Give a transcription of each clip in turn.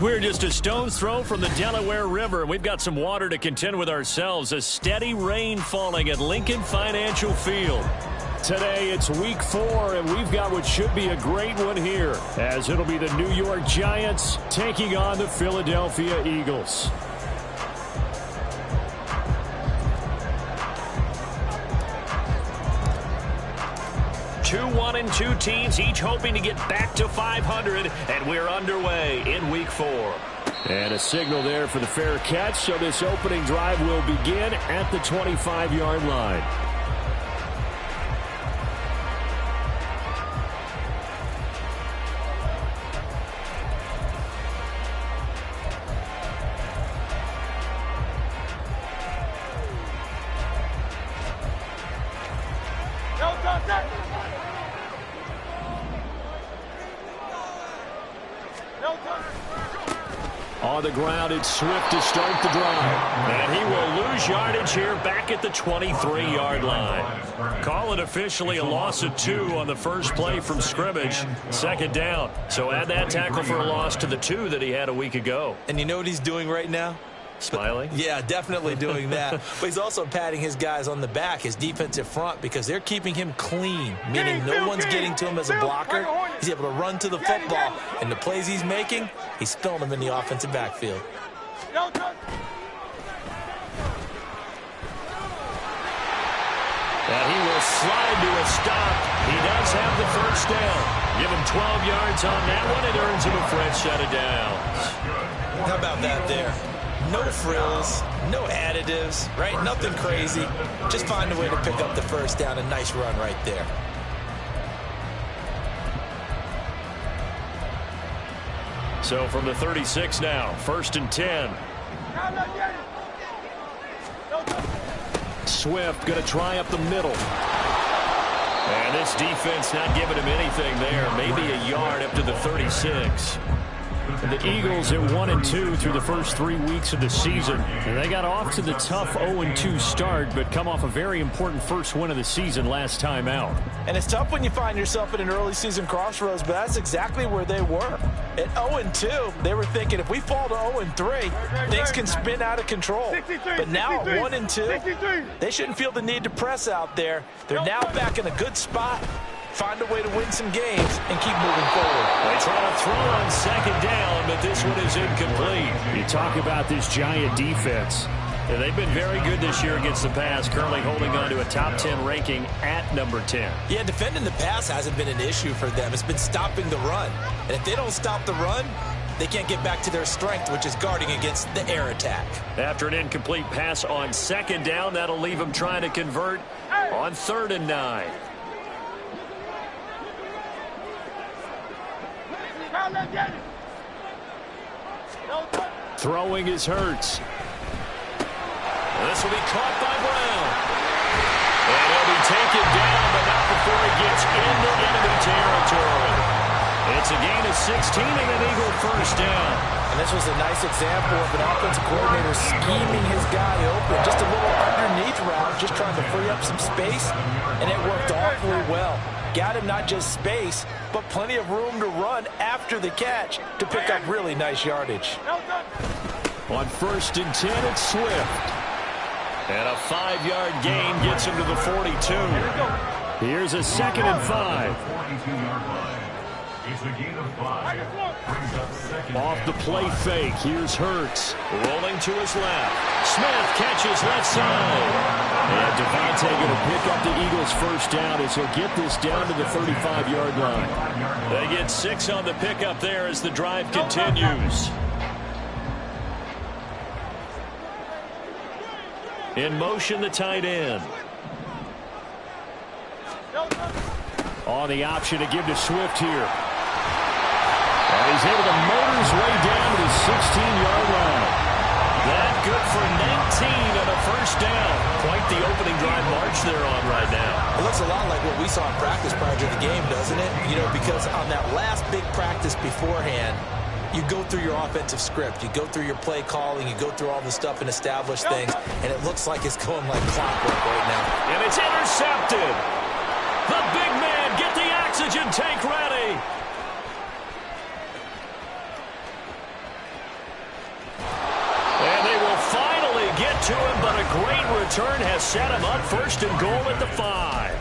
We're just a stone's throw from the Delaware River. We've got some water to contend with ourselves. A steady rain falling at Lincoln Financial Field. Today it's week 4, and we've got what should be a great one here, as it'll be the New York Giants taking on the Philadelphia Eagles. Two 1-2 teams, each hoping to get back to 500, and we're underway in week 4. And a signal there for the fair catch, so this opening drive will begin at the 25-yard line. On the ground, it's Swift to start the drive. And he will lose yardage here back at the 23-yard line. Call it officially a loss of 2 on the first play from scrimmage. Second down. So add that tackle for a loss to the 2 that he had a week ago. And you know what he's doing right now? Smiling? Yeah, definitely doing that. But he's also patting his guys on the back, his defensive front, because they're keeping him clean, meaning no one's getting to him as a blocker. He's able to run to the football, and the plays he's making, he's filling them in the offensive backfield. And he will slide to a stop. He does have the first down. Give him 12 yards on that one. It earns him a fresh set of downs. How about that there? No frills, no additives, right? Nothing crazy. Just find a way to pick up the first down. A nice run right there. So from the 36 now, 1st and 10. Swift going to try up the middle. And this defense not giving him anything there. Maybe a yard up to the 36. The Eagles at 1-2 through the first 3 weeks of the season. And they got off to the tough 0-2 start, but come off a very important first win of the season last time out. And it's tough when you find yourself at an early season crossroads, but that's exactly where they were. At 0-2, they were thinking if we fall to 0-3, things can spin out of control. But now at 1-2, they shouldn't feel the need to press out there. They're now back in a good spot. Find a way to win some games and keep moving forward. They try to throw on second down, but this one is incomplete. You talk about this Giant defense. And they've been very good this year against the pass, currently holding on to a top 10 ranking at number 10. Yeah, defending the pass hasn't been an issue for them. It's been stopping the run. And if they don't stop the run, they can't get back to their strength, which is guarding against the air attack. After an incomplete pass on second down, that'll leave them trying to convert on 3rd and 9. Throwing is Hurts. This will be caught by Brown. And he'll be taken down, but not before he gets into enemy territory. It's a gain of 16 and an Eagle first down. And this was a nice example of an offensive coordinator scheming his guy open. Just a little underneath route, just trying to free up some space, and it worked awfully well. Got him not just space, but plenty of room to run after the catch to pick up really nice yardage. On 1st and 10, it's Swift. And a 5-yard gain gets him to the 42. Here's a 2nd and 5. Off the play fake, here's Hurts. Rolling to his left. Smith catches left side. And Devontae going to pick up the Eagles' first down as he'll get this down to the 35-yard line. They get 6 on the pickup there as the drive continues. In motion, the tight end. On the option to give to Swift here. And he's able to motor his way down to the 16-yard line. That good for 19 and a first down. Quite the opening drive march they're on right now. It looks a lot like what we saw in practice prior to the game, doesn't it? You know, because on that last big practice beforehand, you go through your offensive script. You go through your play calling. You go through all the stuff and establish things. And it looks like it's going like clockwork right now. And it's intercepted. The big man, get the oxygen tank ready. And they will finally get to him, but a great return has set him up first and goal at the 5.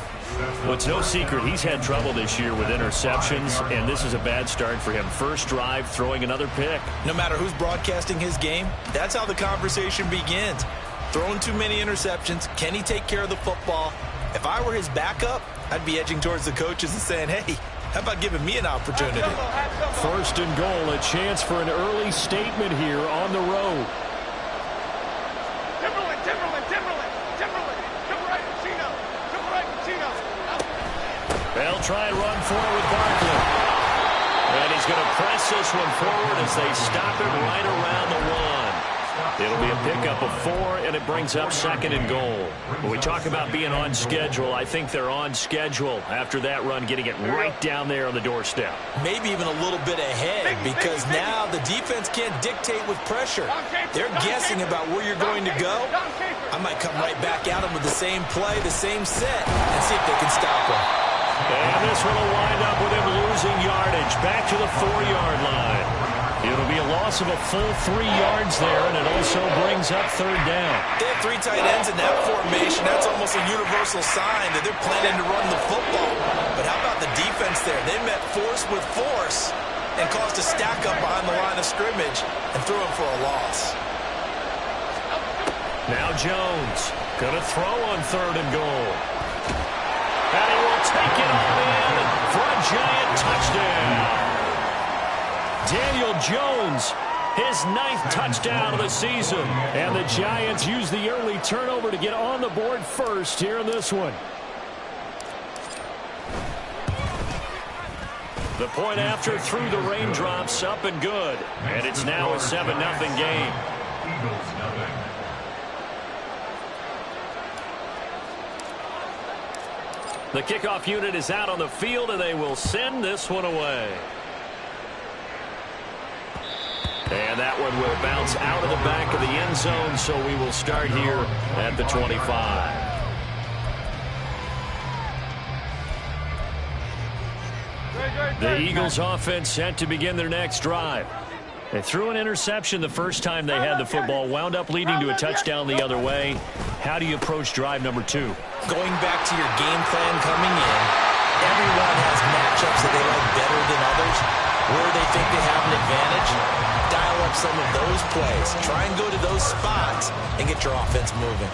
Well, it's no secret he's had trouble this year with interceptions, and this is a bad start for him. First drive, throwing another pick. No matter who's broadcasting his game, that's how the conversation begins. Throwing too many interceptions. Can he take care of the football? If I were his backup, I'd be edging towards the coaches and saying, hey, how about giving me an opportunity? First and goal, a chance for an early statement here on the road. They'll try and run forward with Barkley. And he's going to press this one forward as they stop it right around the 1. It'll be a pickup of 4, and it brings up second and goal. When we talk about being on schedule, I think they're on schedule after that run, getting it right down there on the doorstep. Maybe even a little bit ahead, because now the defense can't dictate with pressure. They're guessing about where you're going to go. I might come right back at them with the same play, the same set, and see if they can stop them. And this one will wind up with him losing yardage back to the 4-yard line. It'll be a loss of a full 3 yards there, and it also brings up third down. They have 3 tight ends in that formation. That's almost a universal sign that they're planning to run the football. But how about the defense there? They met force with force and caused a stack up behind the line of scrimmage and threw him for a loss. Now Jones going to throw on third and goal. And he will take it all in for a giant touchdown. Daniel Jones, his 9th touchdown of the season. And the Giants use the early turnover to get on the board first here in this one. The point after through the raindrops, up and good. And it's now a 7-0 game. The kickoff unit is out on the field, and they will send this one away. And that one will bounce out of the back of the end zone, so we will start here at the 25. The Eagles offense set to begin their next drive. They threw an interception the first time they had the football, wound up leading to a touchdown the other way. How do you approach drive number 2? Going back to your game plan coming in, everyone has matchups that they like better than others, where they think they have an advantage. Dial up some of those plays. Try and go to those spots and get your offense moving.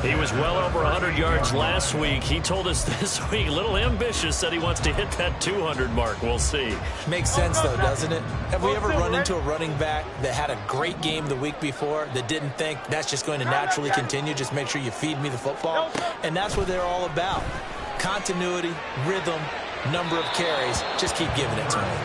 He was well over 100 yards last week. He told us this week, a little ambitious, said he wants to hit that 200 mark. We'll see. Makes sense, though, doesn't it? Have we ever run into a running back that had a great game the week before that didn't think that's just going to naturally continue? Just make sure you feed me the football. And that's what they're all about. Continuity, rhythm, number of carries. Just keep giving it to him.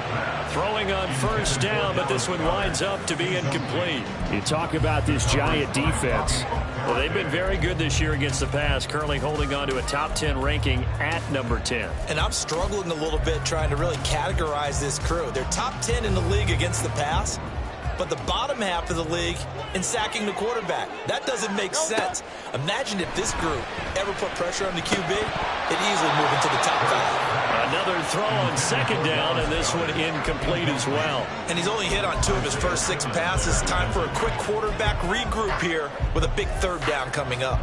Throwing on first down, but this one winds up to be incomplete. You talk about this Giant defense. Well, they've been very good this year against the pass, currently holding on to a top 10 ranking at number 10. And I'm struggling a little bit trying to really categorize this crew. They're top 10 in the league against the pass, but the bottom half of the league in sacking the quarterback. That doesn't make sense. Imagine if this group ever put pressure on the QB, it'd easily move into the top 5. Another throw on second down, and this one incomplete as well. And he's only hit on 2 of his first 6 passes. Time for a quick quarterback regroup here with a big third down coming up.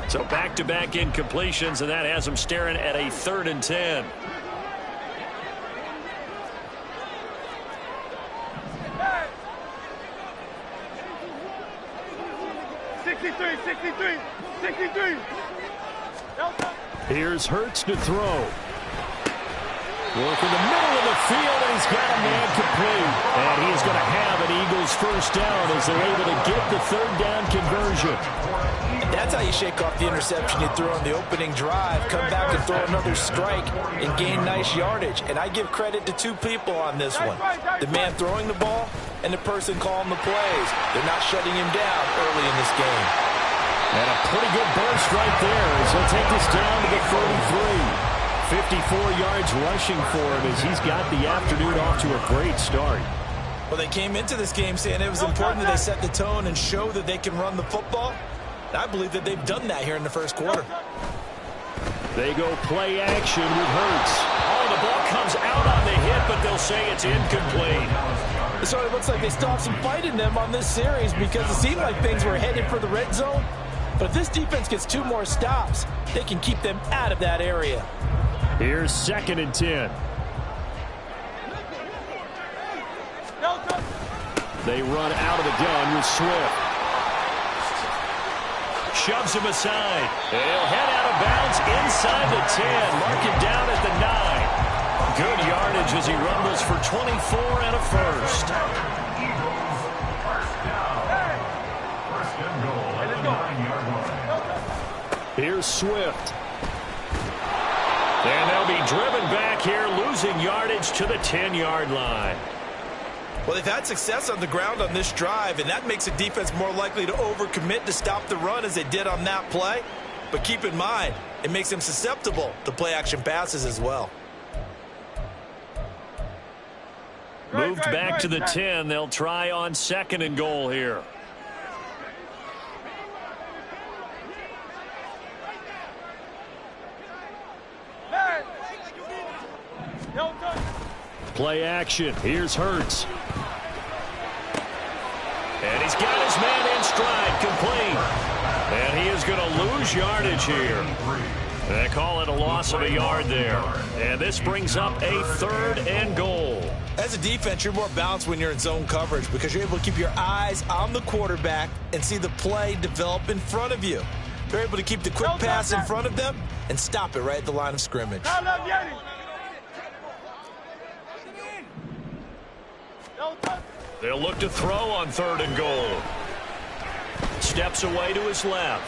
So back-to-back incompletions, and that has him staring at a 3rd and 10. Here's Hurts to throw. Work in the middle of the field, and he's got a man complete. And he is going to have an Eagles Eagles first down as they're able to get the third down conversion. That's how you shake off the interception you threw on the opening drive, come back and throw another strike and gain nice yardage. And I give credit to two people on this one. The man throwing the ball and the person calling the plays. They're not shutting him down early in this game. And a pretty good burst right there as he'll take this down to the 33. 54 yards rushing for him as he's got the afternoon off to a great start. Well, they came into this game saying it was important that they set the tone and show that they can run the football. And I believe that they've done that here in the first quarter. They go play action with Hurts. Oh, the ball comes out on the hit, but they'll say it's incomplete. So it looks like they still have some fight in them on this series because it seemed like things were headed for the red zone. But if this defense gets 2 more stops, they can keep them out of that area. Here's 2nd and 10. They run out of the gun with Swift. Shoves him aside. He'll head out of bounds inside the 10. Mark him down at the 9. Good yardage as he rumbles for 24 and a first. Here's Swift. And they'll be driven back here, losing yardage to the 10-yard line. Well, they've had success on the ground on this drive, and that makes a defense more likely to overcommit to stop the run as they did on that play. But keep in mind, it makes them susceptible to play-action passes as well. Moved back to the 10. They'll try on 2nd and goal here. Play action. Here's Hurts. And he's got his man in stride, complete. And he is going to lose yardage here. They call it a loss of a yard there. And this brings up a 3rd and goal. As a defense, you're more balanced when you're in zone coverage because you're able to keep your eyes on the quarterback and see the play develop in front of you. They're able to keep the quick pass in front of them and stop it right at the line of scrimmage. They'll look to throw on 3rd and goal. Steps away to his left.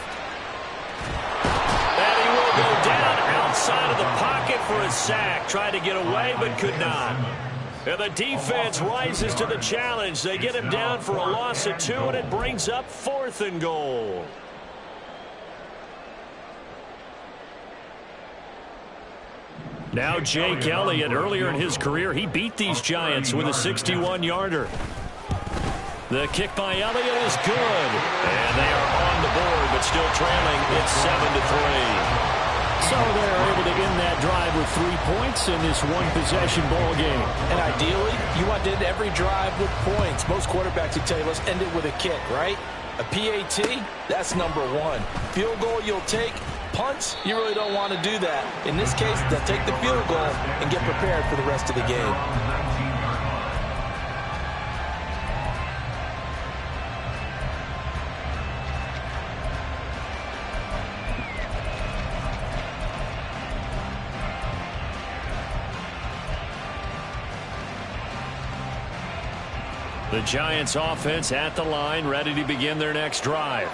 And he will go down outside of the pocket for a sack. Tried to get away but could not. And the defense rises to the challenge. They get him down for a loss of 2, and it brings up 4th and goal. Now Jake Elliott, earlier in his career, he beat these Giants with a 61-yarder. The kick by Elliott is good. And they are on the board, but still trailing. It's 7-3. So they're able to end that drive with 3 points in this one-possession ball game. And ideally, you want to end every drive with points. Most quarterbacks would tell you, let's end it with a kick, right? A PAT, that's number 1. Field goal you'll take. Punts, you really don't want to do that. In this case, they'll take the field goal and get prepared for the rest of the game. The Giants offense at the line, ready to begin their next drive.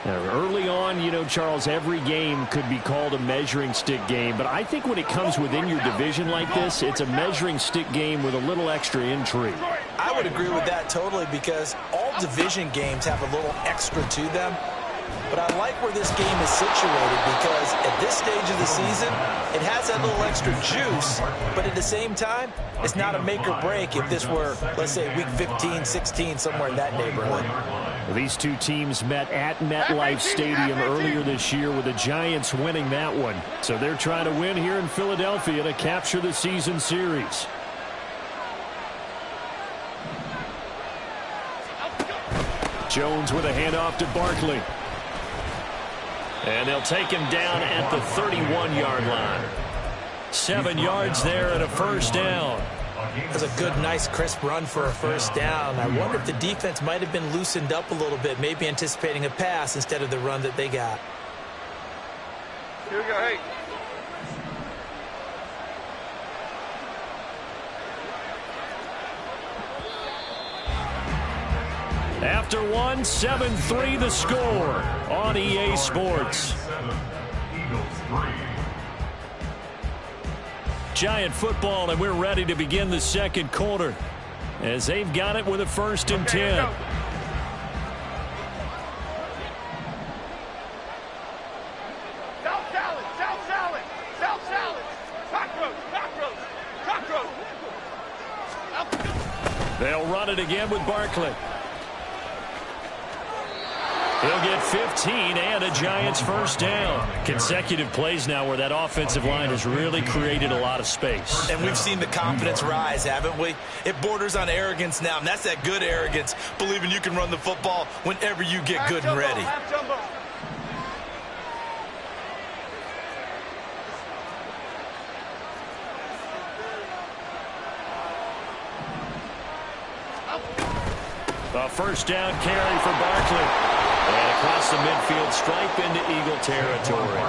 Now, early on, you know, Charles, every game could be called a measuring stick game. But I think when it comes within your division like this, it's a measuring stick game with a little extra intrigue. I would agree with that totally because all division games have a little extra to them. But I like where this game is situated because at this stage of the season, it has that little extra juice, but at the same time, it's not a make or break if this were, let's say, week 15, 16, somewhere in that neighborhood. These two teams met at MetLife Stadium earlier this year with the Giants winning that one. So they're trying to win here in Philadelphia to capture the season series. Jones with a handoff to Barkley. And they'll take him down at the 31-yard line. 7 yards there and a first down. That's a good, nice, crisp run for a first down. I wonder if the defense might have been loosened up a little bit, maybe anticipating a pass instead of the run that they got. Here we go, hey. After one, 7-3 the score on EA Sports. Giant football, and we're ready to begin the second quarter as they've got it with a 1st and 10. They'll run it again with Barkley. He'll get 15 and a Giants 1st down. Consecutive plays now where that offensive line has really created a lot of space. And we've seen the confidence rise, haven't we? It borders on arrogance now, and that's that good arrogance, believing you can run the football whenever you get good and ready. A 1st down carry for Barkley. And across the midfield stripe into Eagle territory.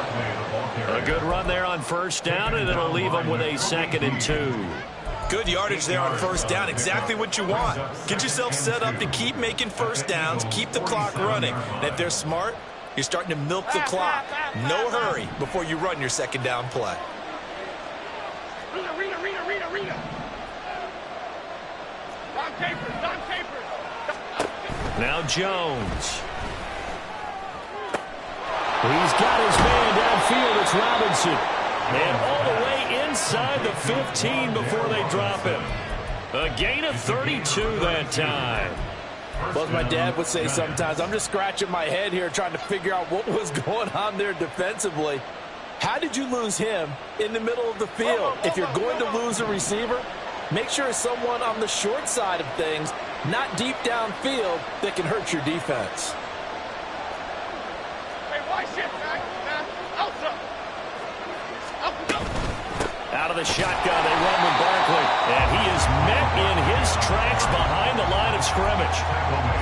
A good run there on 1st down, and it'll leave them with a 2nd and 2. Good yardage there on 1st down. Exactly what you want. Get yourself set up to keep making 1st downs, keep the clock running. And if they're smart, you're starting to milk the clock. No hurry before you run your 2nd down play. Rita. Don Capers. Now Jones. He's got his man downfield. It's Robinson. And all the way inside the 15 before they drop him. A gain of 32 that time. Well, as my dad would say sometimes, I'm just scratching my head here trying to figure out what was going on there defensively. How did you lose him in the middle of the field? If you're going to lose a receiver, make sure it's someone on the short side of things, not deep downfield, that can hurt your defense. Out of the shotgun, they run with Barkley. And he is met in his tracks behind the line of scrimmage.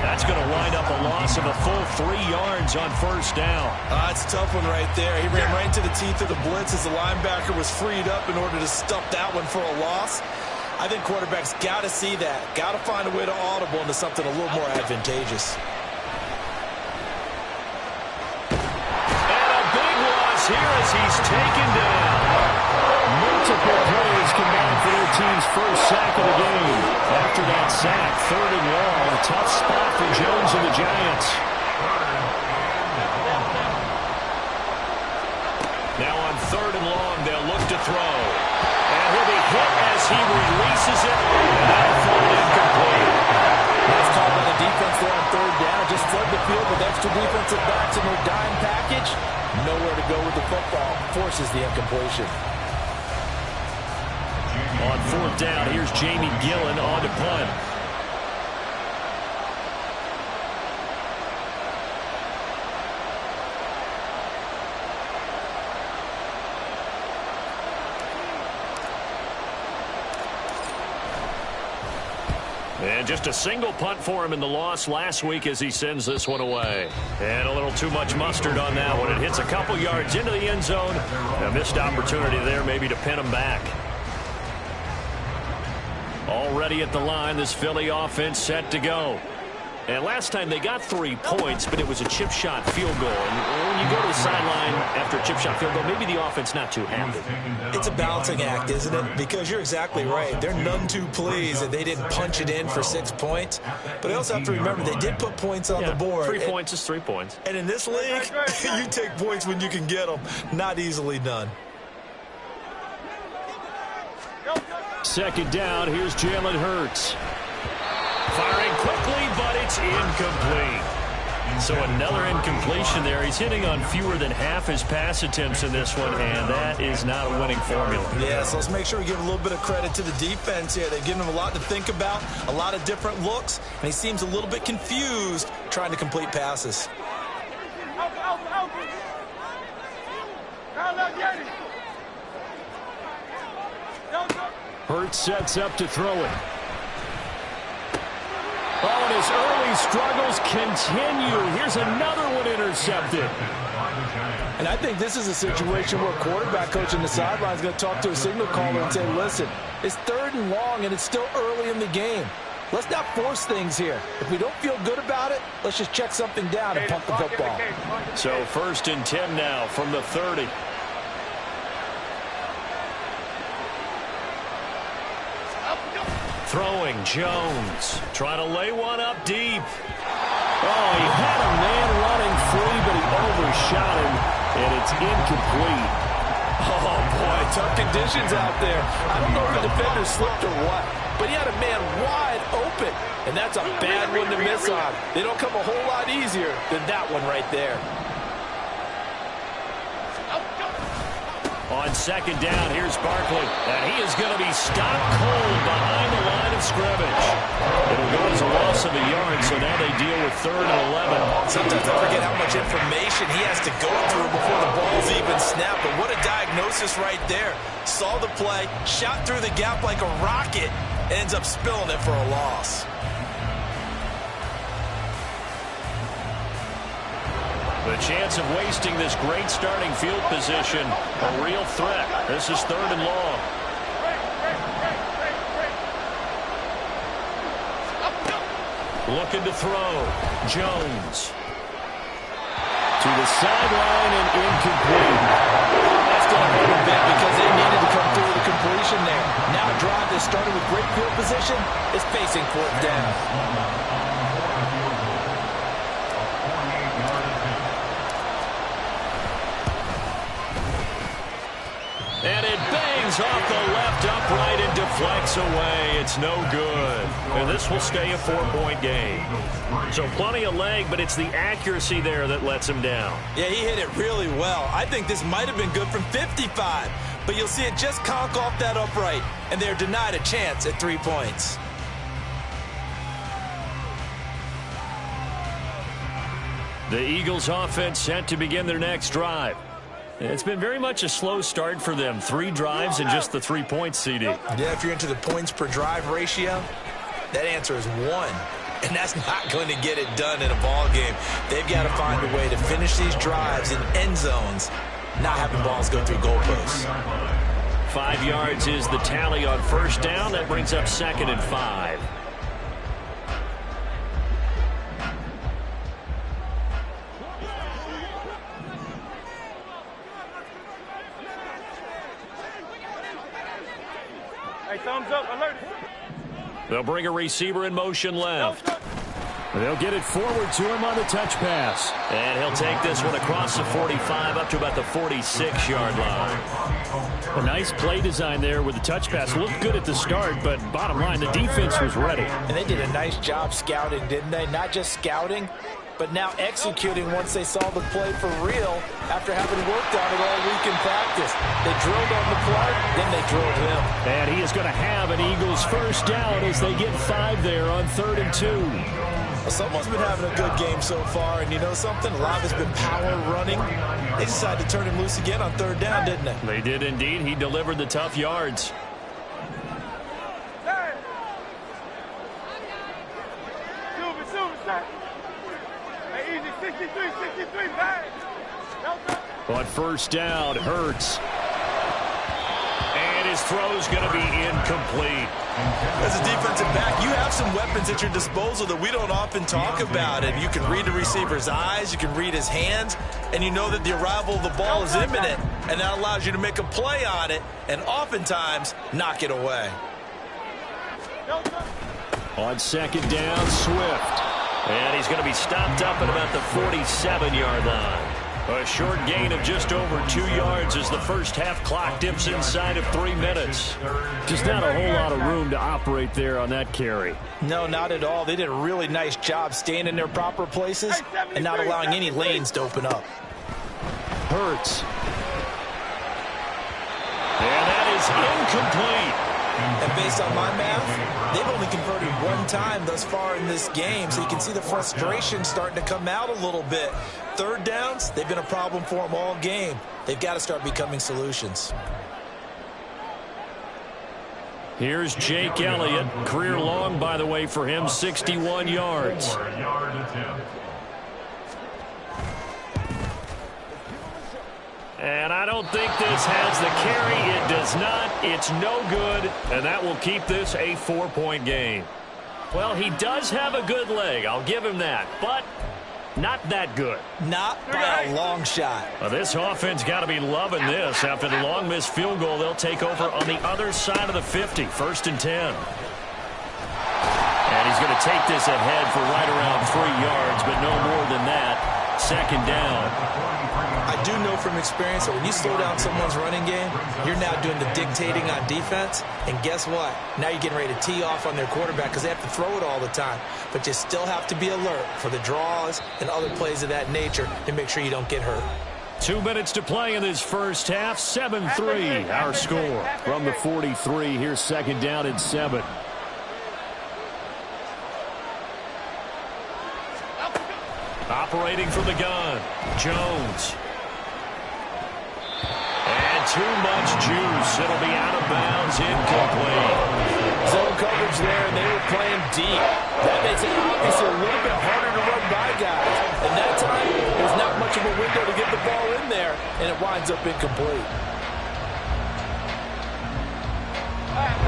That's going to wind up a loss of a full 3 yards on 1st down. It's a tough one right there. He ran right into the teeth of the blitz as the linebacker was freed up in order to stuff that one for a loss. I think quarterbacks got to see that. Got to find a way to audible into something a little more advantageous. And a big loss here as he's taken down. Multiple plays combined for their team's 1st sack of the game. After that sack, 3rd and long, a tough spot for Jones and the Giants. Now on 3rd and long, they'll look to throw. And he'll be hit as he releases it. And that'll fall incomplete. Nice call by the defense there on 3rd down. Just flood the field with extra defensive backs in their dime package. Nowhere to go with the football. Forces the incompletion. On 4th down, here's Jamie Gillen on to punt. And just a single punt for him in the loss last week as he sends this one away. And a little too much mustard on that one. It hits a couple yards into the end zone. A missed opportunity there maybe to pin him back. Already at the line, this Philly offense set to go. And last time they got 3 points, but it was a chip shot field goal. And when you go to the sideline after a chip shot field goal, maybe the offense not too happy. It's a balancing act, isn't it? Because you're exactly right. They're none too pleased that they didn't punch it in for 6 points. But I also have to remember they did put points on the board. 3 points is 3 points. And in this league, you take points when you can get them. Not easily done. 2nd down, here's Jalen Hurts. Firing quickly, but it's incomplete. So another incompletion there. He's hitting on fewer than half his pass attempts in this one, and that is not a winning formula. Yeah, so let's make sure we give a little bit of credit to the defense here. They've given him a lot to think about, a lot of different looks, and he seems a little bit confused trying to complete passes. Hurts sets up to throw it. Oh, and his early struggles continue. Here's another one intercepted. And I think this is a situation where a quarterback coach in the sideline is going to talk to a signal caller and say, listen, it's 3rd and long, and it's still early in the game. Let's not force things here. If we don't feel good about it, let's just check something down and punt the football. So 1st and 10 now from the 30. Throwing, Jones. Trying to lay one up deep. Oh, he had a man running free, but he overshot him, and it's incomplete. Oh, boy, tough conditions out there. I don't know if the defender slipped or what, but he had a man wide open, and that's a bad one to miss on. They don't come a whole lot easier than that one right there. On 2nd down, here's Barkley, and he is going to be stopped cold behind the line of scrimmage. It'll go as a loss of a yard, so now they deal with 3rd and 11. Sometimes I forget how much information he has to go through before the ball's even snapped, but what a diagnosis right there. Saw the play, shot through the gap like a rocket, ends up spilling it for a loss. The chance of wasting this great starting field position, a real threat. This is 3rd and long. Looking to throw. Jones. To the sideline and incomplete. That's going to hurt a bit because they needed to come through the completion there. Now a drive that started with great field position is facing 4th down. And it bangs off the left upright and deflects away. It's no good. And this will stay a 4-point game. So plenty of leg, but it's the accuracy there that lets him down. Yeah, he hit it really well. I think this might have been good from 55. But you'll see it just conk off that upright. And they're denied a chance at 3 points. The Eagles offense set to begin their next drive. It's been very much a slow start for them. 3 drives and just the 3 points, CD. Yeah, if you're into the points per drive ratio, that answer is 1. And that's not going to get it done in a ball game. They've got to find a way to finish these drives in end zones, not having balls go through goalposts. 5 yards is the tally on 1st down. That brings up 2nd and 5. Thumbs up, alert. They'll bring a receiver in motion left. They'll get it forward to him on the touch pass. And he'll take this one across the 45 up to about the 46-yard line. A nice play design there with the touch pass. Looked good at the start, but bottom line, the defense was ready. And they did a nice job scouting, didn't they? Not just scouting, but now executing once they saw the play for real after having worked on it all week in practice. They drilled on the play, then they drilled him. And he is going to have an Eagles 1st down as they get 5 there on 3rd and 2. Well, someone's been having a good game so far, and you know something? A lot of it's been power running. They decided to turn him loose again on 3rd down, didn't they? They did indeed. He delivered the tough yards. On 1st down, Hurts. And his throw's going to be incomplete. As a defensive back, you have some weapons at your disposal that we don't often talk about. And you can read the receiver's eyes, you can read his hands, and you know that the arrival of the ball is imminent. And that allows you to make a play on it and oftentimes knock it away. On 2nd down, Swift. And he's going to be stopped up at about the 47-yard line. A short gain of just over 2 yards as the first half clock dips inside of 3 minutes. Just not a whole lot of room to operate there on that carry. No, not at all. They did a really nice job staying in their proper places and not allowing any lanes to open up. Hurts. And that is incomplete. And based on my math, they've only converted 1 time thus far in this game, so you can see the frustration starting to come out a little bit. 3rd downs, they've been a problem for them all game. They've got to start becoming solutions. Here's Jake Elliott. Career long, by the way, for him, 61 yards. And I don't think this has the carry. It does not. It's no good. And that will keep this a 4-point game. Well, he does have a good leg. I'll give him that. But not that good. Not by a long shot. Well, this offense got to be loving this. After the long missed field goal, they'll take over on the other side of the 50. 1st and 10. And he's going to take this ahead for right around 3 yards, but no more than that. 2nd down. I do know from experience that when you slow down someone's running game, you're now doing the dictating on defense. And guess what? Now you're getting ready to tee off on their quarterback because they have to throw it all the time. But you still have to be alert for the draws and other plays of that nature to make sure you don't get hurt. 2 minutes to play in this first half. 7-3 our score. From the 43, here's 2nd down and 7. Operating from the gun, Jones. And too much juice. It'll be out of bounds, incomplete. Zone coverage there, and they were playing deep. That makes it obviously a little bit harder to run by guys. And that time, there's not much of a window to get the ball in there, and it winds up incomplete.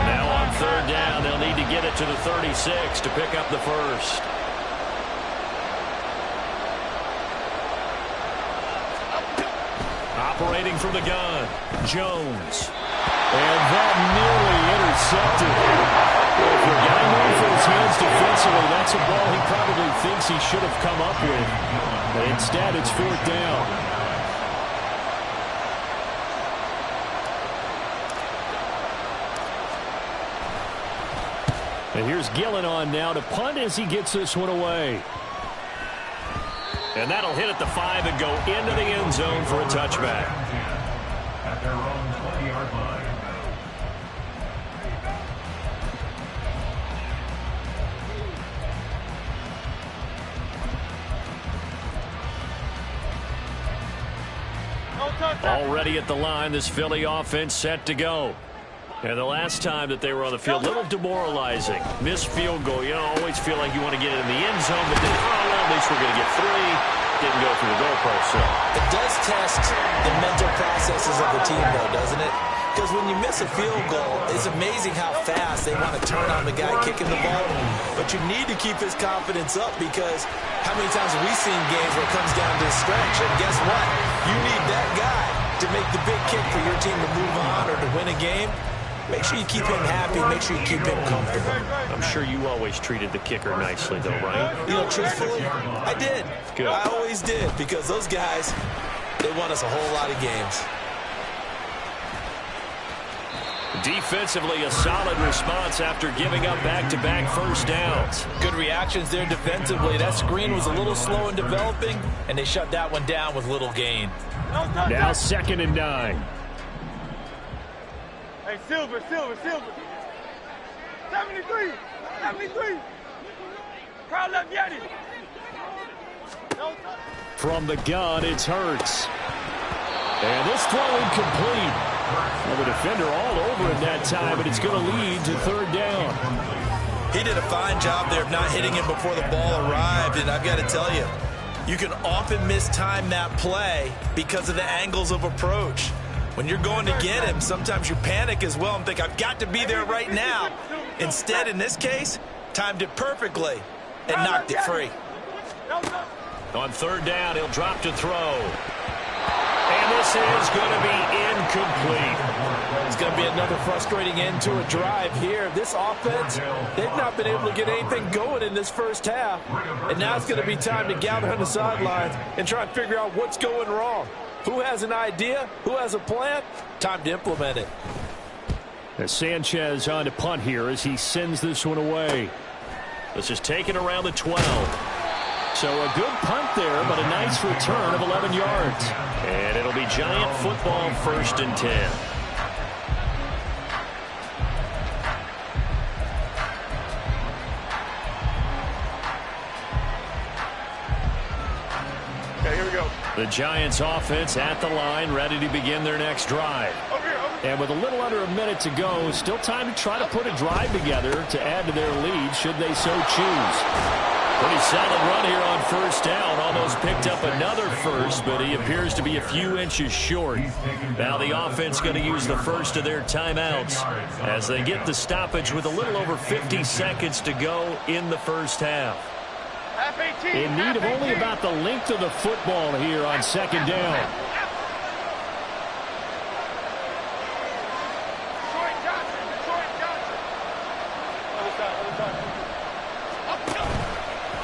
Now on 3rd down, they'll need to get it to the 36 to pick up the first. Operating from the gun, Jones. And that nearly intercepted. If you're getting one for his hands defensively, that's a ball he probably thinks he should have come up with. But instead, it's 4th down. And here's Gillen on now to punt as he gets this one away. And that'll hit at the 5 and go into the end zone for a touchback. At their own 20-yard line. Already at the line, this Philly offense set to go. And the last time that they were on the field, a little demoralizing. Missed field goal. You know, always feel like you want to get it in the end zone, but then, well, at least we're going to get 3. Didn't go through the goalpost. So It does test the mental processes of the team, though, doesn't it? Because when you miss a field goal, it's amazing how fast they want to turn on the guy kicking the ball. But you need to keep his confidence up because how many times have we seen games where it comes down to a stretch? And guess what? You need that guy to make the big kick for your team to move on or to win a game. Make sure you keep him happy. Make sure you keep him comfortable. I'm sure you always treated the kicker nicely, though, right? You know, truthfully, I did. Good. I always did because those guys, they won us a whole lot of games. Defensively, a solid response after giving up back-to-back first downs. Good reactions there defensively. That screen was a little slow in developing, and they shut that one down with little gain. Now 2nd and 9. Hey, Silver. 73. Crowd left Yeti. From the gun, it's Hurts. And this throw incomplete. Well, the defender all over him that time, but it's going to lead to 3rd down. He did a fine job there of not hitting him before the ball arrived, and I've got to tell you, you can often mistime that play because of the angles of approach. When you're going to get him, sometimes you panic as well and think, I've got to be there right now. Instead, in this case, timed it perfectly and knocked it free. On 3rd down, he'll drop to throw. And this is going to be incomplete. It's going to be another frustrating end to a drive here. This offense, they've not been able to get anything going in this first half. And now it's going to be time to gather on the sidelines and try and figure out what's going wrong. Who has an idea? Who has a plan? Time to implement it. As Sanchez on to punt here as he sends this one away. This is taken around the 12. So a good punt there, but a nice return of 11 yards. And it'll be Giant football 1st and 10. Okay, here we go. The Giants offense at the line, ready to begin their next drive. Over here. And with a little under a minute to go, still time to try to put a drive together to add to their lead should they so choose. Pretty solid run here on first down. Almost picked up another first, but he appears to be a few inches short. Now the offense going to use the first of their timeouts as they get the stoppage with a little over 50 seconds to go in the first half. In need of only about the length of the football here on second down.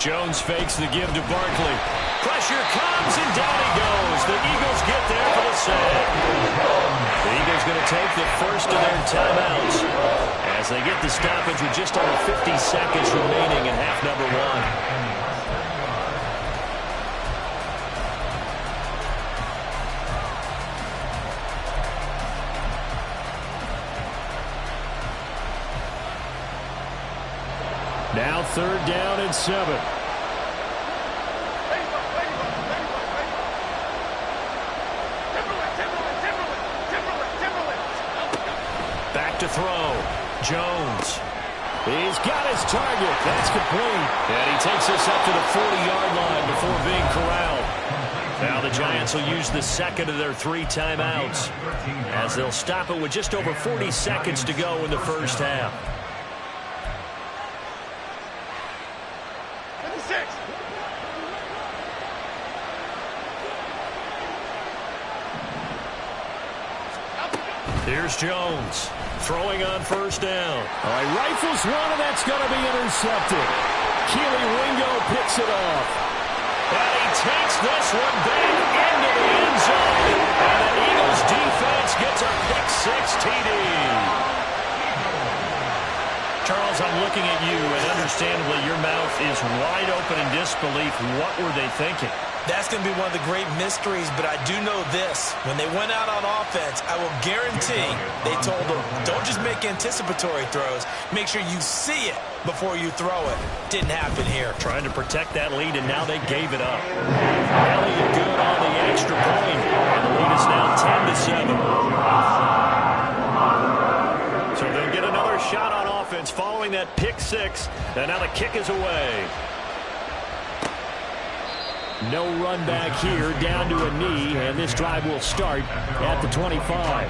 Jones fakes the give to Barkley. Pressure comes, and down he goes. The Eagles get there for the sack. The Eagles going to take the first of their timeouts as they get the stoppage with just under 50 seconds remaining in half number one. Now third down and 7. Back to throw. Jones. He's got his target. That's complete. And he takes us up to the 40-yard line before being corralled. Now the Giants will use the second of their 3 timeouts as they'll stop it with just over 40 seconds to go in the first half. Here's Jones throwing on first down. All right, rifles one, and that's going to be intercepted. Keely Ringo picks it off. And he takes this one back into the end zone. And the Eagles defense gets a pick-6 TD. Charles, I'm looking at you, and understandably your mouth is wide open in disbelief. What were they thinking? That's going to be one of the great mysteries, but I do know this. When they went out on offense, I will guarantee they told them, don't just make anticipatory throws. Make sure you see it before you throw it. Didn't happen here. Trying to protect that lead, and now they gave it up. Elliott good on the extra point, and the lead is now 10-7. So they'll get another shot on offense following that pick-6, and now the kick is away. No run back here, down to a knee, and this drive will start at the 25.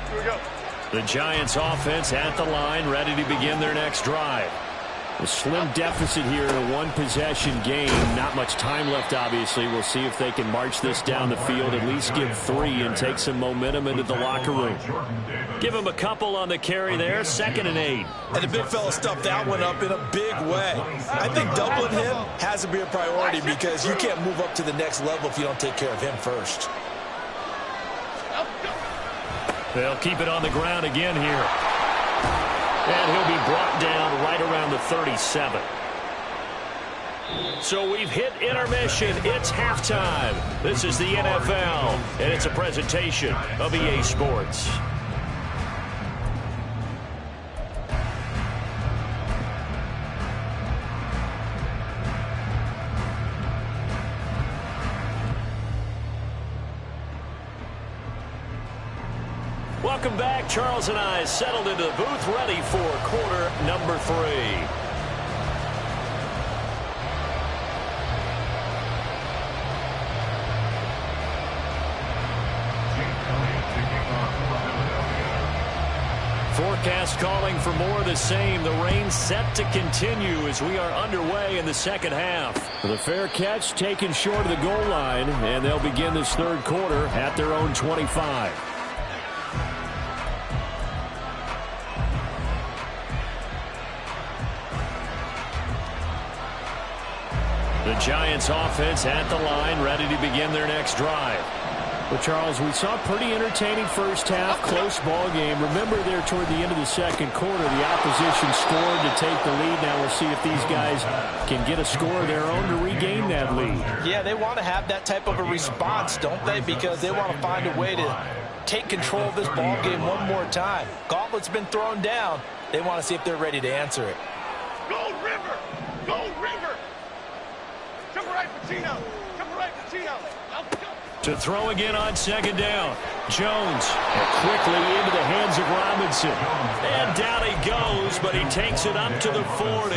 Here we go. The Giants offense at the line, ready to begin their next drive. A slim deficit here in a one-possession game. Not much time left, obviously. We'll see if they can march this down the field, at least get 3 and take some momentum into the locker room. Give him a couple on the carry there, 2nd and 8. And the big fella stuffed that one up in a big way. I think doubling him has to be a priority because you can't move up to the next level if you don't take care of him first. They'll keep it on the ground again here. And he'll be brought down right around the 37. So we've hit intermission. It's halftime. This is the NFL, and it's a presentation of EA Sports. Welcome back. Charles and I settled into the booth, ready for quarter number 3. Forecast calling for more of the same. The rain set to continue as we are underway in the second half. The fair catch taken short of the goal line, and they'll begin this third quarter at their own 25. The Giants offense at the line, ready to begin their next drive. Well, Charles, we saw a pretty entertaining first half, close ball game. Remember there toward the end of the second quarter, the opposition scored to take the lead. Now we'll see if these guys can get a score of their own to regain that lead. Yeah, they want to have that type of a response, don't they? Because they want to find a way to take control of this ball game one more time. Gauntlet's been thrown down. They want to see if they're ready to answer it. Gold River! Gold River! Jump right, Patino! Jump right, Patino! To throw again on second down. Jones quickly into the hands of Robinson. And down he goes, but he takes it up to the 40.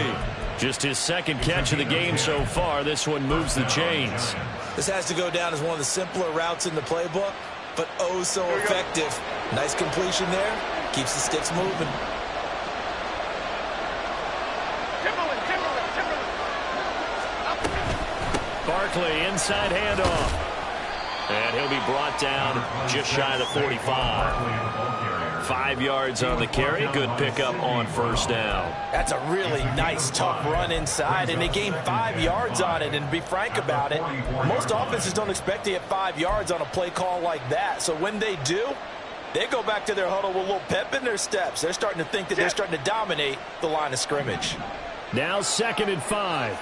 Just his second catch of the game so far. This one moves the chains. This has to go down as one of the simpler routes in the playbook, but oh so effective. Nice completion there. Keeps the sticks moving. Barkley inside handoff. And he'll be brought down just shy of the 45. 5 yards on the carry. Good pickup on first down. That's a really nice, tough run inside, and they gained 5 yards on it. And to be frank about it, most offenses don't expect to get 5 yards on a play call like that. So when they do, they go back to their huddle with a little pep in their steps. They're starting to think that they're starting to dominate the line of scrimmage. Now 2nd and 5.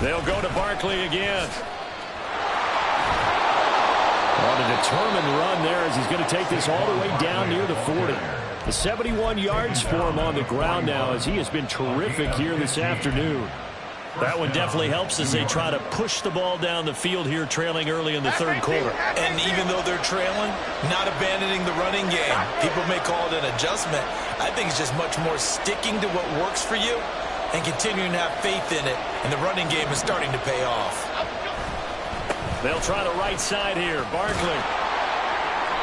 They'll go to Barkley again. On a determined run there as he's going to take this all the way down near the 40. The 71 yards for him on the ground now as he has been terrific here this afternoon. That one definitely helps as they try to push the ball down the field here, trailing early in the third quarter. And even though they're trailing, not abandoning the running game. People may call it an adjustment. I think it's just much more sticking to what works for you and continuing to have faith in it, and the running game is starting to pay off. They'll try the right side here. Barkley.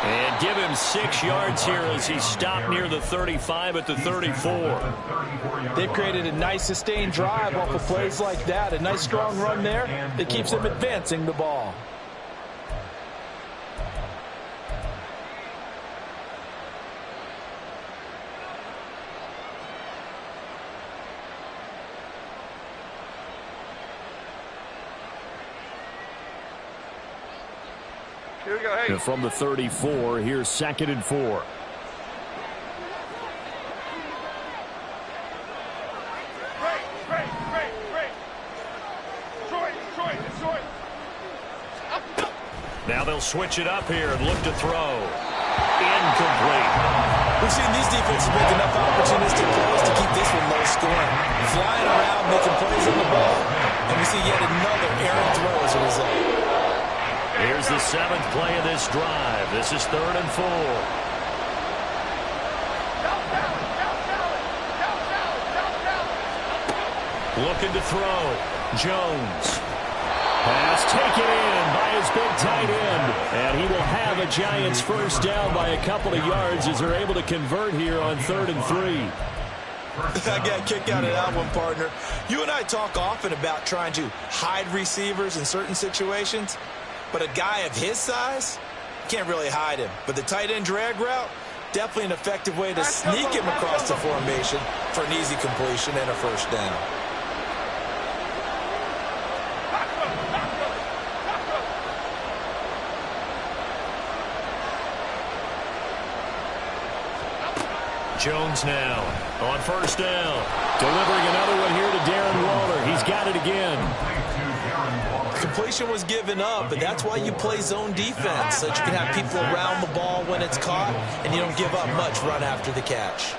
And give him 6 yards here as he stopped near the 35 at the 34. They've created a nice sustained drive off of plays like that. A nice strong run there that keeps them advancing the ball. Here we go. Hey. And from the 34, here's 2nd and 4. Break. Detroit. Now they'll switch it up here and look to throw. Incomplete. We've seen these defenses make enough opportunistic plays to keep this one low scoring. Flying around, making plays on the ball, and we see yet another errant throw as a result. Here's the 7th play of this drive. This is 3rd and 4. Looking to throw. Jones. Pass taken in by his big tight end. And he will have a Giants first down by a couple of yards as they're able to convert here on 3rd and 3. I got a kick out of that one, partner. You and I talk often about trying to hide receivers in certain situations. But a guy of his size, can't really hide him. But the tight end drag route, definitely an effective way to sneak him across the formation for an easy completion and a first down. Jones now on first down. Delivering another one here to Darren Waller. He's got it again. Completion was given up, but that's why you play zone defense, so that you can have people around the ball when it's caught, and you don't give up much run after the catch.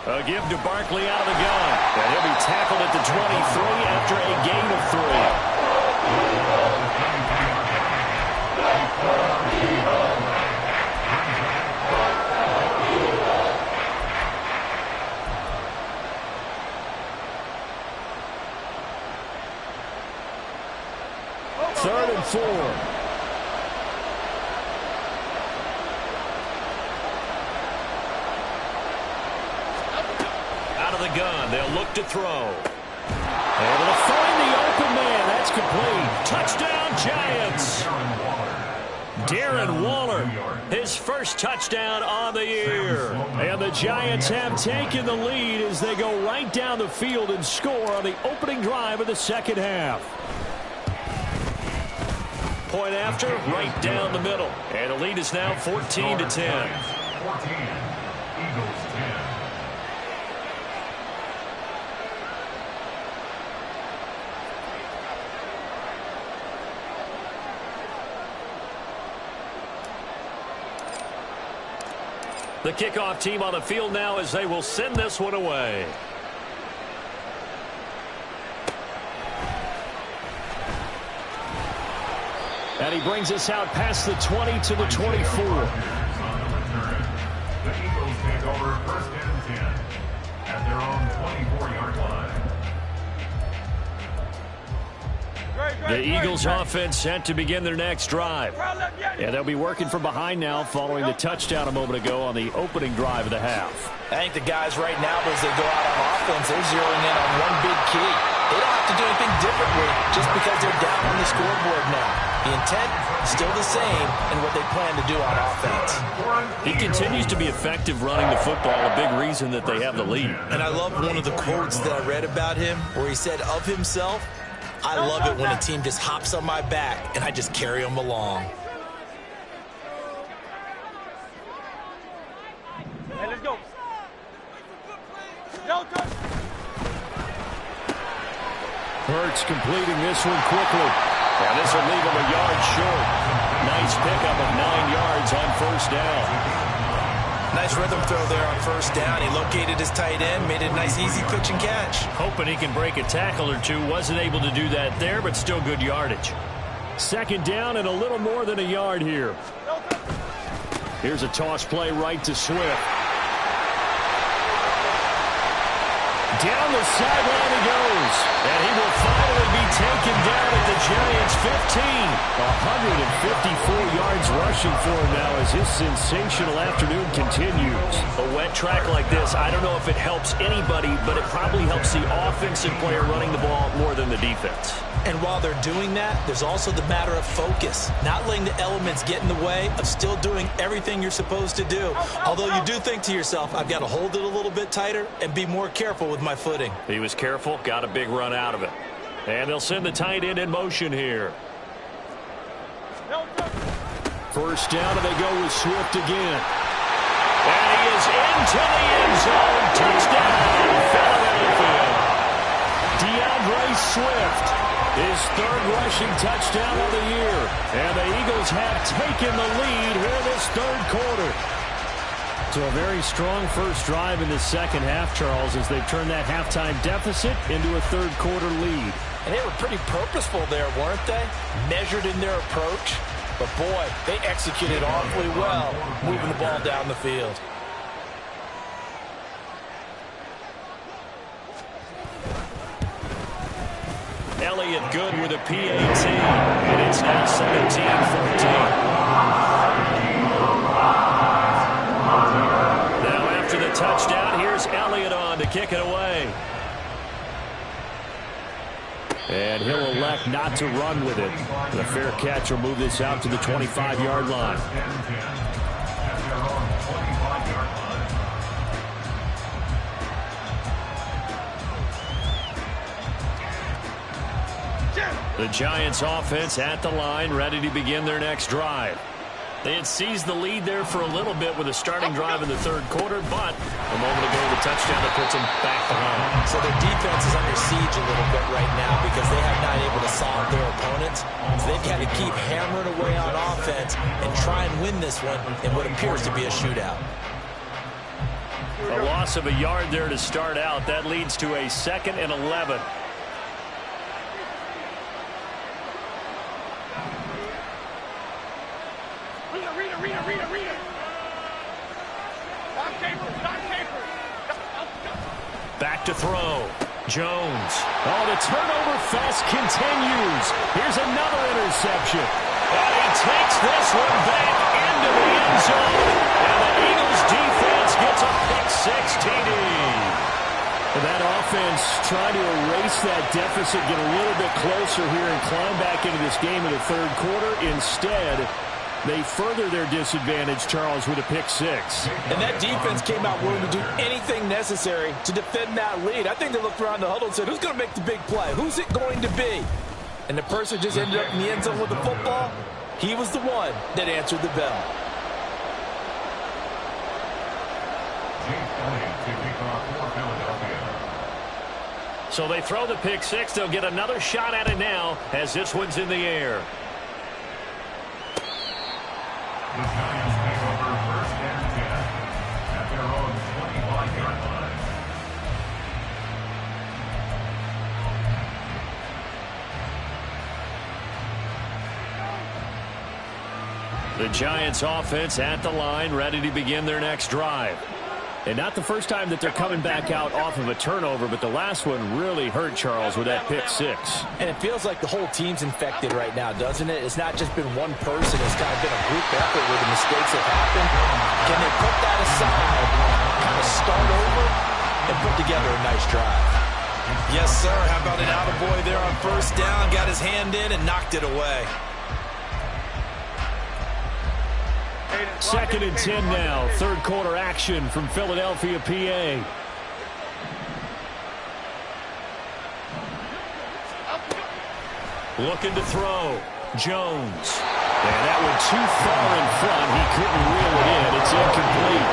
A give to Barkley out of the gun. And he'll be tackled at the 23 after a gain of 3rd and 4. Out of the gun. They'll look to throw. Able to find the open man. That's complete. Touchdown, Giants. Darren Waller, his first touchdown on the year. And the Giants have taken the lead as they go right down the field and score on the opening drive of the second half. Point after, right down the middle. And the lead is now 14-10. 14, Eagles 10. The kickoff team on the field now as they will send this one away. And he brings us out past the 20 to the 24. The Eagles take over 1st and 10 at their own 24-yard line. The Eagles offense set to begin their next drive. Yeah, they'll be working from behind now following the touchdown a moment ago on the opening drive of the half. I think the guys right now, as they go out on offense, they're zeroing in on one big key. They don't have to do anything differently just because they're down on the scoreboard now. The intent, still the same, and what they plan to do on offense. He continues to be effective running the football, a big reason that they have the lead. And I love one of the quotes that I read about him where he said of himself, I love it when a team just hops on my back and I just carry them along. Hey, let's go. Hurts completing this one quickly. And this will leave him a yard short. Nice pickup of 9 yards on 1st down. Nice rhythm throw there on 1st down. He located his tight end, made it a nice easy pitch and catch. Hoping he can break a tackle or two. Wasn't able to do that there, but still good yardage. 2nd down and a little more than a yard here. Here's a toss play right to Swift. Down the sideline he goes. And he will finally be taken down at the Giants' 15. 154 yards rushing for him now as his sensational afternoon continues. A wet track like this, I don't know if it helps anybody, but it probably helps the offensive player running the ball more than the defense. And while they're doing that, there's also the matter of focus. Not letting the elements get in the way of still doing everything you're supposed to do. Although you do think to yourself, I've got to hold it a little bit tighter and be more careful with my footing. He was careful, got a big run out of it. And they'll send the tight end in motion here. 1st down, and they go with Swift again. And he is into the end zone. Touchdown, Philadelphia. DeAndre Swift, his 3rd rushing touchdown of the year. And the Eagles have taken the lead here in this 3rd quarter. So a very strong first drive in the 2nd half, Charles, as they've turned that halftime deficit into a 3rd quarter lead. And they were pretty purposeful there, weren't they? Measured in their approach. But, boy, they executed awfully well, moving the ball down the field. Elliott good with a PAT. And it's now 17-14. Now after the touchdown, here's Elliott on to kick it away. And he'll elect not to run with it. The fair catch will move this out to the 25-yard line. The Giants offense at the line, ready to begin their next drive. They had seized the lead there for a little bit with a starting drive in the 3rd quarter, but a moment ago the touchdown that puts them back behind. So their defense is under siege a little bit right now because they have not able to solve their opponents. So they've got to keep hammering away on offense and try and win this one in what appears to be a shootout. A loss of a yard there to start out. That leads to a 2nd and 11. Back to throw. Jones. Oh, the turnover fest continues. Here's another interception. And he takes this one back into the end zone. And the Eagles defense gets a pick-6 TD. And that offense trying to erase that deficit, get a little bit closer here and climb back into this game in the 3rd quarter. Instead, they further their disadvantage, Charles, with a pick-6. And that defense came out willing to do anything necessary to defend that lead. I think they looked around the huddle and said, who's going to make the big play? Who's it going to be? And the person just ended up in the end zone with the football. He was the one that answered the bell. So they throw the pick-6. They'll get another shot at it now as this one's in the air. The Giants take over 1st and 10 The Giants offense at the line, ready to begin their next drive. And not the first time that they're coming back out off of a turnover, but the last one really hurt Charles with that pick six. And it feels like the whole team's infected right now, doesn't it? It's not just been one person. It's kind of been a group effort where the mistakes have happened. Can they put that aside, kind of start over, and put together a nice drive? Yes, sir. How about an attaboy there on first down? Got his hand in and knocked it away. 2nd and 10 now. Third quarter action from Philadelphia, PA. Looking to throw. Jones. And that one too far in front. He couldn't reel it in. It's incomplete.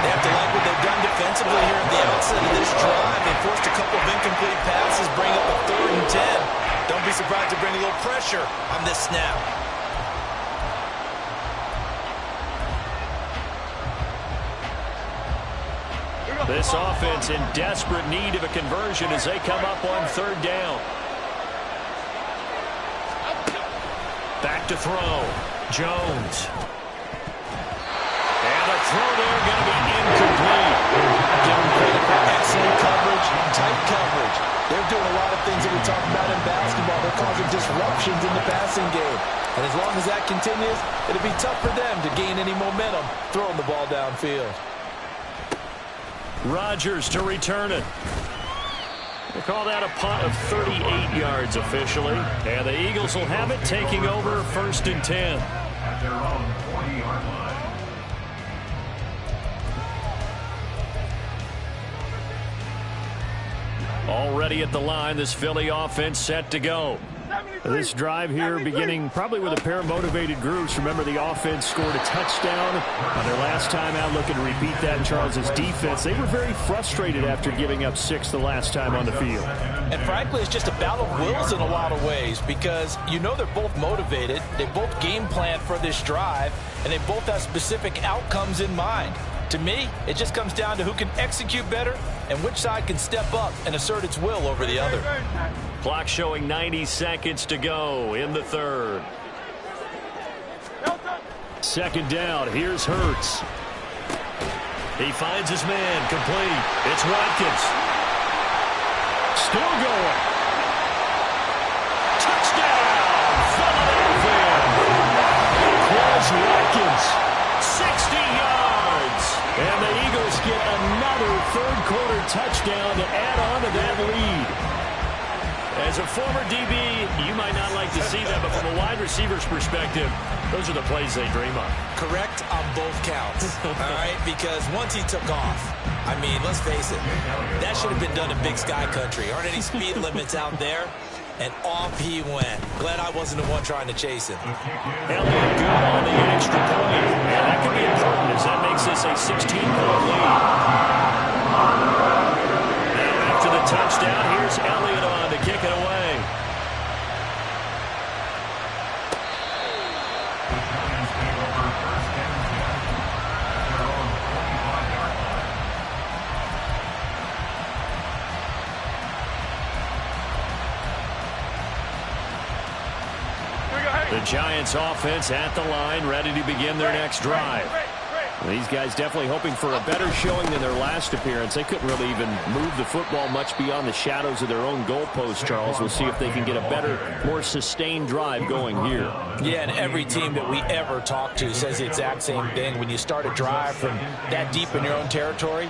They have to like what they've done defensively here at the outset of this drive. They forced a couple of incomplete passes, bring up a 3rd and 10. Don't be surprised to bring a little pressure on this snap. This offense in desperate need of a conversion as they come up on 3rd down. Back to throw. Jones. And a throw there going to be incomplete. Give them credit for excellent coverage, tight coverage. They're doing a lot of things that we talk about in basketball. They're causing disruptions in the passing game. And as long as that continues, it'll be tough for them to gain any momentum throwing the ball downfield. Rodgers to return it. We'll call that a punt of 38 yards officially. And the Eagles will have it, taking over 1st and 10. At their own 20-yard line. Already at the line, this Philly offense set to go. This drive here beginning probably with a pair of motivated groups. Remember, the offense scored a touchdown on their last time out, looking to repeat that in Charles's defense. They were very frustrated after giving up 6 the last time on the field. And frankly, it's just a battle of wills in a lot of ways because you know they're both motivated. They both game plan for this drive, and they both have specific outcomes in mind. To me, it just comes down to who can execute better and which side can step up and assert its will over the other. Clock showing 90 seconds to go in the 3rd. 2nd down. Here's Hurts. He finds his man. Complete. It's Watkins. Still going. Touchdown! Philadelphia! Quez Watkins. 60 yards! And the Eagles get another 3rd quarter touchdown to add on to that lead. As a former DB, you might not like to see that, but from a wide receiver's perspective, those are the plays they dream of. Correct on both counts, all right? Because once he took off, I mean, let's face it, that should have been done in Big Sky Country. Aren't any speed limits out there? And off he went. Glad I wasn't the one trying to chase him. Elliott good on the extra point. And that could be important as that makes this a 16-point lead. Now after the touchdown, here's Elliott on to kick it away. The Giants offense at the line, ready to begin their next drive. These guys definitely hoping for a better showing than their last appearance. They couldn't really even move the football much beyond the shadows of their own goalpost, Charles. We'll see if they can get a better, more sustained drive going here. Yeah, and every team that we ever talk to says the exact same thing. When you start a drive from that deep in your own territory,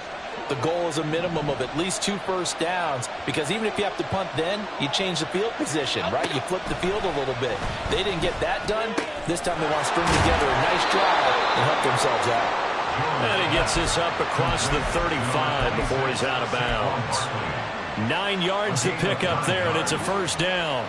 the goal is a minimum of at least 2 first downs, because even if you have to punt then, you change the field position, right? You flip the field a little bit. They didn't get that done. This time they want to string together a nice drive and help themselves out. And he gets this up across the 35 before he's out of bounds. 9 yards to pick up there, and it's a first down.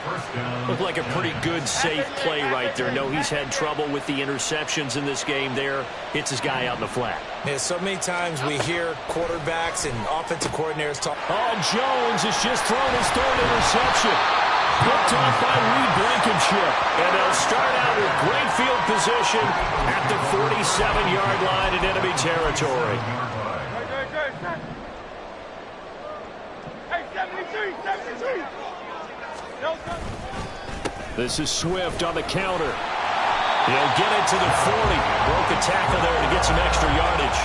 Looked like a pretty good, safe play right there. No, he's had trouble with the interceptions in this game there. Hits his guy out in the flat. Yeah, so many times we hear quarterbacks and offensive coordinators talk. Oh, Jones has just thrown his 3rd interception. Picked off by Reed Blankenship. And they'll start out with great field position at the 47-yard line in enemy territory. This is Swift on the counter. He'll get it to the 40. Broke a tackle there to get some extra yardage.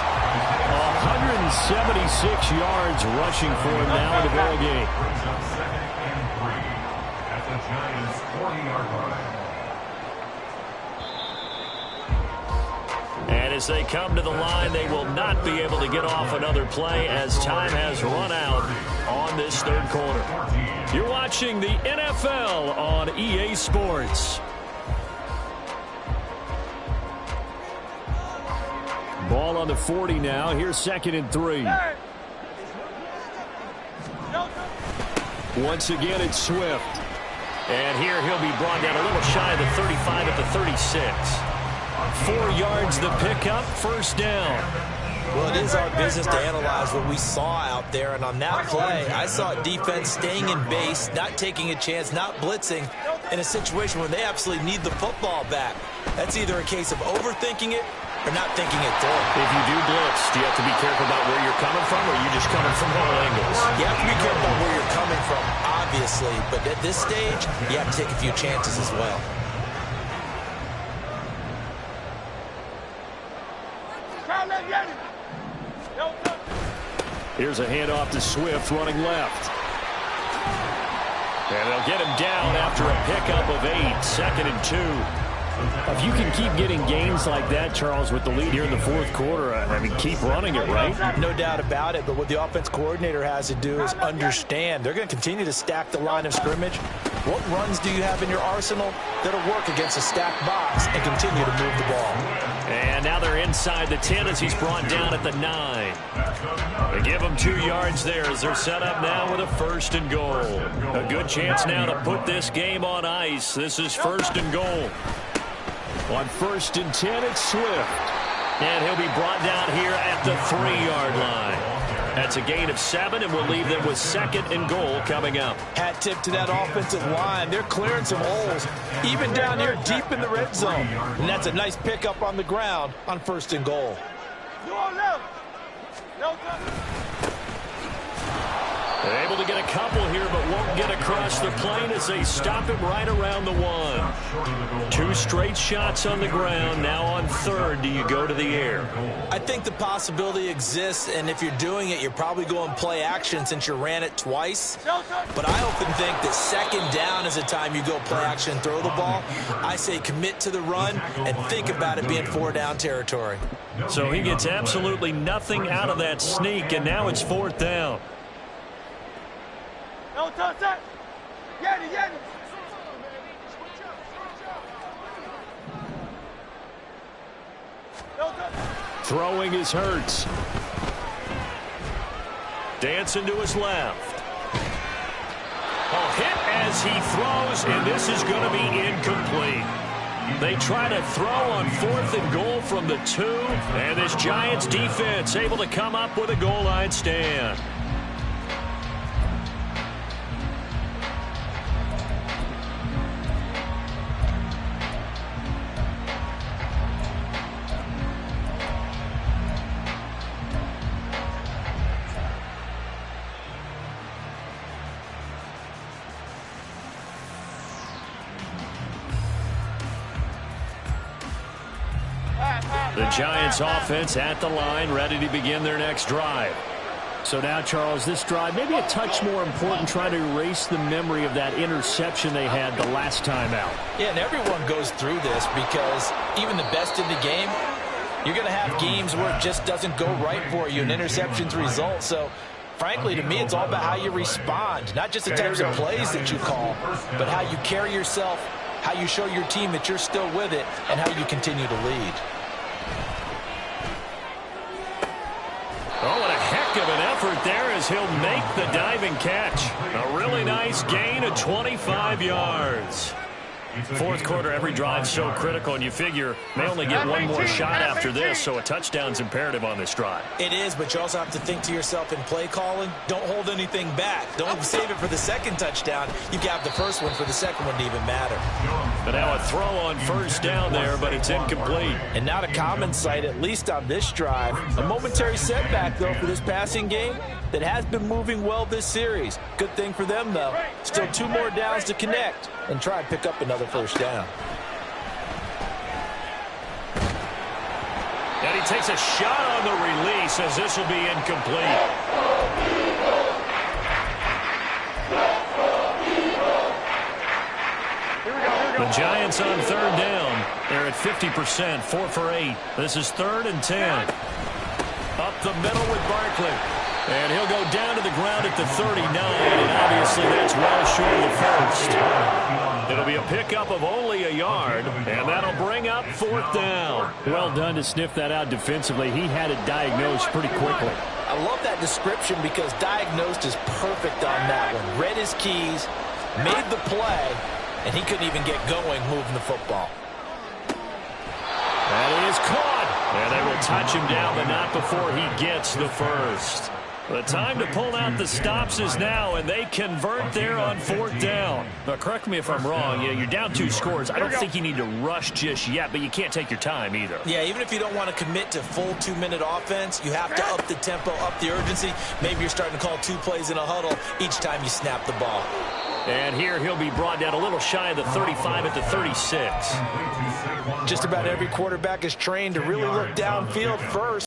176 yards rushing for him now in the ball game. Brings up 2nd and 3 at the Giants' 40-yard line. And as they come to the line, they will not be able to get off another play as time has run out on this third quarter. You're watching the NFL on EA Sports. Ball on the 40 now. Here's 2nd and 3. Once again, it's Swift. And here he'll be brought down a little shy of the 35 at the 36. 4 yards the pickup, first down. Well, it is our business to analyze what we saw out there, and on that play, I saw defense staying in base, not taking a chance, not blitzing, in a situation where they absolutely need the football back. That's either a case of overthinking it or not thinking it through. If you do blitz, do you have to be careful about where you're coming from, or are you just coming from all angles? You have to be careful about where you're coming from, obviously, but at this stage, you have to take a few chances as well. Here's a handoff to Swift running left. And they'll get him down after a pickup of 8, 2nd and 2. If you can keep getting gains like that, Charles, with the lead here in the fourth quarter, I mean, keep running it, right? No doubt about it, but what the offense coordinator has to do is understand they're going to continue to stack the line of scrimmage. What runs do you have in your arsenal that'll work against a stacked box and continue to move the ball? And now they're inside the 10 as he's brought down at the 9. They give him 2 yards there as they're set up now with a 1st and goal. A good chance now to put this game on ice. This is 1st and goal. On 1st and 10, it's Swift. And he'll be brought down here at the 3-yard line. That's a gain of 7, and we'll leave them with 2nd and goal coming up. Hat tip to that offensive line. They're clearing some holes, even down here deep in the red zone. And that's a nice pickup on the ground on 1st and goal. They're able to get a couple here, but won't get across the plane as they stop him right around the 1. 2 straight shots on the ground. Now on 3rd, do you go to the air? I think the possibility exists, and if you're doing it, you're probably going play action since you ran it twice. But I often think that 2nd down is the time you go play action and throw the ball. I say commit to the run and think about it being 4-down territory. So he gets absolutely nothing out of that sneak, and now it's 4th down. Throwing is Hurts. Dancing to his left. Hit as he throws, and this is going to be incomplete. They try to throw on 4th and goal from the 2, and this Giants defense able to come up with a goal line stand. The Giants offense at the line, ready to begin their next drive. So now, Charles, this drive maybe a touch more important, trying to erase the memory of that interception they had the last time out. Yeah, and everyone goes through this because even the best in the game, you're going to have games where it just doesn't go right for you and interceptions result. So, frankly, to me, it's all about how you respond, not just the types of plays that you call, but how you carry yourself, how you show your team that you're still with it, and how you continue to lead. Oh, what a heck of an effort there as he'll make the diving catch. A really nice gain of 25 yards. Fourth quarter, every drive so critical, and you figure they only get one more shot after this, so a touchdown's imperative on this drive. It is, but you also have to think to yourself in play calling, don't hold anything back. Don't save it for the second touchdown. You got the first one for the second one to even matter. But now a throw on first down there, but it's incomplete. And not a common sight, at least on this drive. A momentary setback, though, for this passing game that has been moving well this series. Good thing for them, though. Still 2 more downs to connect and try and pick up another first down. And he takes a shot on the release as this will be incomplete. The Giants on third down. They're at 50%, 4 for 8. This is 3rd and 10. Up the middle with Barkley. And he'll go down to the ground at the 39, and obviously that's well short of the first. It'll be a pickup of only a yard, and that'll bring up 4th down. Well done to sniff that out defensively. He had it diagnosed pretty quickly. I love that description because diagnosed is perfect on that one. Read his keys, made the play, and he couldn't even get going moving the football. That is caught. And they will touch him down, but not before he gets the first. The time to pull out the stops is now, and they convert there on 4th down. Now, correct me if I'm wrong. You're down 2 scores. I don't think you need to rush just yet, but you can't take your time either. Yeah, even if you don't want to commit to full 2-minute offense, you have to up the tempo, up the urgency. Maybe you're starting to call 2 plays in a huddle each time you snap the ball. And here he'll be brought down a little shy of the 35 at the 36. Just about every quarterback is trained to really look downfield first.